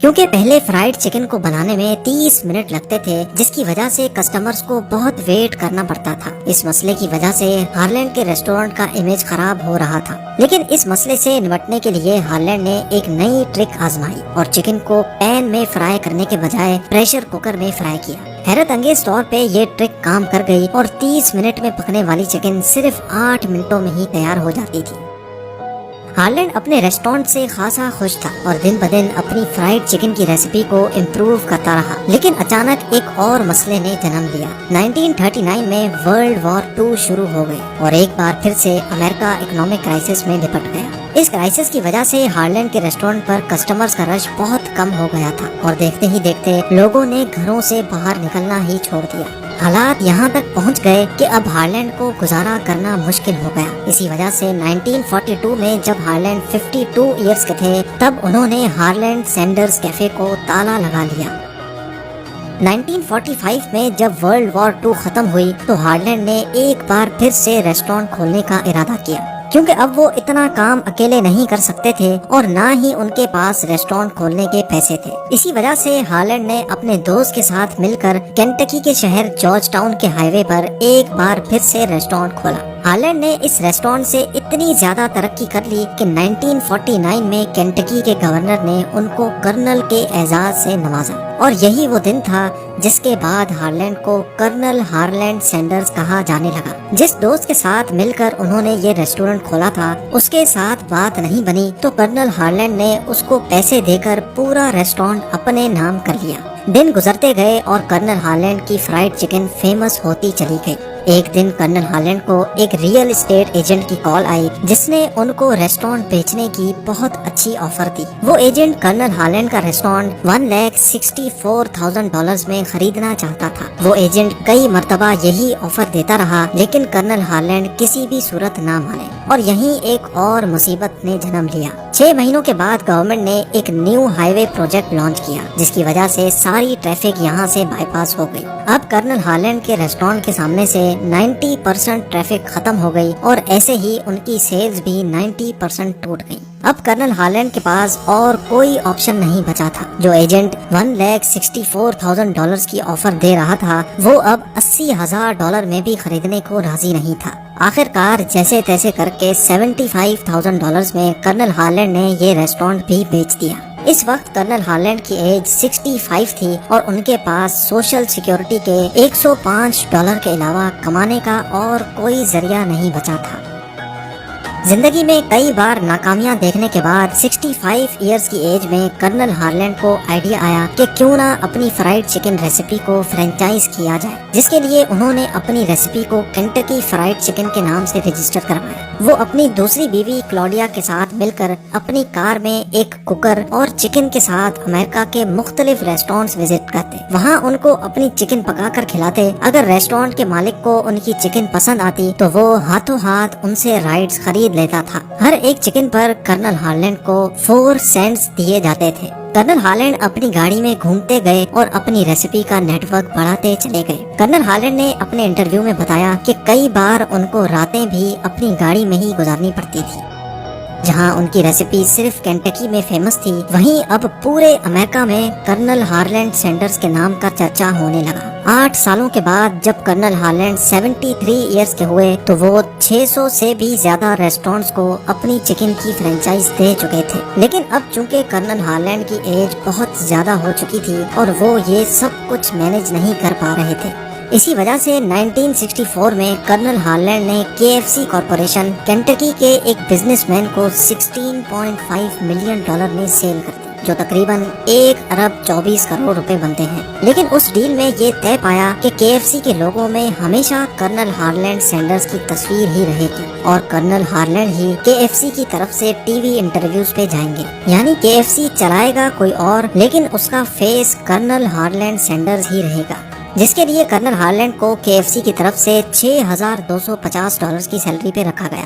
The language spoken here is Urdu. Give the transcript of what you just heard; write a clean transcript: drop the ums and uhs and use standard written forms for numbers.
کیونکہ پہلے فرائیڈ چکن کو بنانے میں 30 منٹ لگتے تھے، جس کی وجہ سے کسٹمرز کو بہت ویٹ کرنا پڑتا تھا۔ اس مسئلے کی وجہ سے ہارلینڈ کے ریسٹورنٹ کا امیج خراب ہو رہا تھا، لیکن اس مسئلے سے نمٹنے کے لیے ہارلینڈ نے ایک نئی ٹرک آزمائی اور چکن کو پین میں فرائی کرنے کے بجائے پریشر کوکر میں فرائی کیا۔ حیرت انگیز طور پہ یہ ٹرک کام کر گئی اور 30 منٹ میں پکنے والی چکن صرف 8 منٹوں میں ہی تیار ہو جاتی تھی۔ ہارلینڈ اپنے ریسٹورنٹ سے خاصا خوش تھا اور دن بدن اپنی فرائیڈ چکن کی ریسیپی کو امپروو کرتا رہا، لیکن اچانک ایک اور مسئلے نے جنم لیا۔ 1939 میں ورلڈ وار 2 شروع ہو گئی اور ایک بار پھر سے امریکہ اکنامک کرائسس میں لپٹ گیا۔ اس کرائسس کی وجہ سے ہارلینڈ کے ریسٹورنٹ پر کسٹمرز کا رش بہت کم ہو گیا تھا اور دیکھتے ہی دیکھتے لوگوں نے گھروں سے باہر نکلنا ہی چھوڑ دیا۔ حالات یہاں تک پہنچ گئے کہ اب ہارلینڈ کو گزارا کرنا مشکل ہو گیا۔ اسی وجہ سے 1942 میں جب ہارلینڈ 52 ایئرز کے تھے، تب انہوں نے ہارلینڈ سینڈرز کیفے کو تالا لگا لیا۔ 1945 میں جب ورلڈ وار 2 ختم ہوئی تو ہارلینڈ نے ایک بار پھر سے ریسٹورنٹ کھولنے کا ارادہ کیا، کیونکہ اب وہ اتنا کام اکیلے نہیں کر سکتے تھے اور نہ ہی ان کے پاس ریسٹورنٹ کھولنے کے پیسے تھے۔ اسی وجہ سے ہارلینڈ نے اپنے دوست کے ساتھ مل کر کینٹکی کے شہر جارج ٹاؤن کے ہائی وے پر ایک بار پھر سے ریسٹورنٹ کھولا۔ ہارلینڈ نے اس ریسٹورنٹ سے اتنی زیادہ ترقی کر لی کہ 1949 میں کینٹکی کے گورنر نے ان کو کرنل کے اعزاز سے نوازا، اور یہی وہ دن تھا جس کے بعد ہارلینڈ کو کرنل ہارلینڈ سینڈرز کہا جانے لگا۔ جس دوست کے ساتھ مل کر انہوں نے یہ ریسٹورنٹ کھولا تھا، اس کے ساتھ بات نہیں بنی تو کرنل ہارلینڈ نے اس کو پیسے دے کر پورا ریسٹورنٹ اپنے نام کر لیا۔ دن گزرتے گئے اور کرنل ہارلینڈ کی فرائیڈ چکن فیمس ہوتی چلی گئی۔ ایک دن کرنل ہارلینڈ کو ایک ریئل اسٹیٹ ایجنٹ کی کال آئی، جس نے ان کو ریسٹورنٹ بیچنے کی بہت اچھی آفر دی۔ وہ ایجنٹ کرنل ہارلینڈ کا ریسٹورنٹ $1,64,000 میں خریدنا چاہتا تھا۔ وہ ایجنٹ کئی مرتبہ یہی آفر دیتا رہا، لیکن کرنل ہارلینڈ کسی بھی صورت نہ مانے، اور یہیں ایک اور مصیبت نے جنم لیا۔ 6 مہینوں کے بعد گورنمنٹ نے ایک نیو ہائی وے پروجیکٹ لانچ کیا، جس کی وجہ سے ساری ٹریفک یہاں سے بائی پاس ہو گئی۔ اب کرنل ہارلینڈ کے ریسٹورنٹ کے سامنے سے 90% ٹریفک ختم ہو گئی اور ایسے ہی ان کی سیلز بھی 90% ٹوٹ گئی۔ اب کرنل ہارلینڈ کے پاس اور کوئی آپشن نہیں بچا تھا۔ جو ایجنٹ $1,64,000 کی آفر دے رہا تھا، وہ اب $80,000 میں بھی خریدنے کو راضی نہیں تھا۔ آخر کار جیسے تیسے کر کے $75,000 میں کرنل ہارلینڈ نے یہ ریسٹورنٹ بھی بیچ دیا۔ اس وقت کرنل ہارلینڈ کی ایج 65 تھی اور ان کے پاس سوشل سیکیورٹی کے $105 کے علاوہ کمانے کا اور کوئی ذریعہ نہیں بچا تھا۔ زندگی میں کئی بار ناکامیاں دیکھنے کے بعد 65 ایئرز کی ایج میں کرنل ہارلینڈ کو آئیڈیا آیا کہ کیوں نہ اپنی فرائیڈ چکن ریسیپی کو فرینچائز کیا جائے، جس کے لیے انہوں نے اپنی ریسیپی کو کینٹکی فرائیڈ چکن کے نام سے رجسٹر کروایا۔ وہ اپنی دوسری بیوی کلاڈیا کے ساتھ مل کر اپنی کار میں ایک کوکر اور چکن کے ساتھ امریکہ کے مختلف ریسٹورنٹس وزٹ کرتے، وہاں ان کو اپنی چکن پکا کر کھلاتے۔ اگر ریسٹورنٹ کے مالک کو ان کی چکن پسند آتی تو وہ ہاتھوں ہاتھ ان سے رائٹس خرید لیتا تھا۔ ہر ایک چکن پر کرنل ہارلینڈ کو 4 سینٹس دیے جاتے تھے۔ کرنل ہارلینڈ اپنی گاڑی میں گھومتے گئے اور اپنی ریسیپی کا نیٹ ورک بڑھاتے چلے گئے۔ کرنل ہارلینڈ نے اپنے انٹرویو میں بتایا کہ کئی بار ان کو راتیں بھی اپنی گاڑی میں ہی گزارنی پڑتی تھی۔ جہاں ان کی ریسیپی صرف کینٹکی میں فیمس تھی، وہیں اب پورے امریکہ میں کرنل ہارلینڈ سینڈرز کے نام کا چرچا ہونے لگا۔ 8 سالوں کے بعد جب کرنل ہارلینڈ 73 ایئرز کے ہوئے تو وہ 600 سے بھی زیادہ ریسٹورنٹس کو اپنی چکن کی فرینچائز دے چکے تھے۔ لیکن اب چونکہ کرنل ہارلینڈ کی ایج بہت زیادہ ہو چکی تھی اور وہ یہ سب کچھ مینج نہیں کر پا رہے تھے، اسی وجہ سے 1964 میں کرنل ہارلینڈ نے KFC کارپوریشن کینٹکی کے ایک بزنس مین کو $16.5 ملین میں سیل کر دی، جو تقریباً $1.24 بنتے ہیں۔ لیکن اس ڈیل میں یہ طے پایا کہ KFC کے لوگوں میں ہمیشہ کرنل ہارلینڈ سینڈرز کی تصویر ہی رہے گی اور کرنل ہارلینڈ ہی KFC کی طرف سے ٹی وی انٹرویوز پہ جائیں گے، یعنی KFC چلائے گا کوئی اور، لیکن اس کا فیس کرنل ہارلینڈ سینڈرز ہی رہے گا، جس کے لیے کرنل ہارلینڈ کو KFC کی طرف سے $6,250 کی سیلری پہ رکھا گیا۔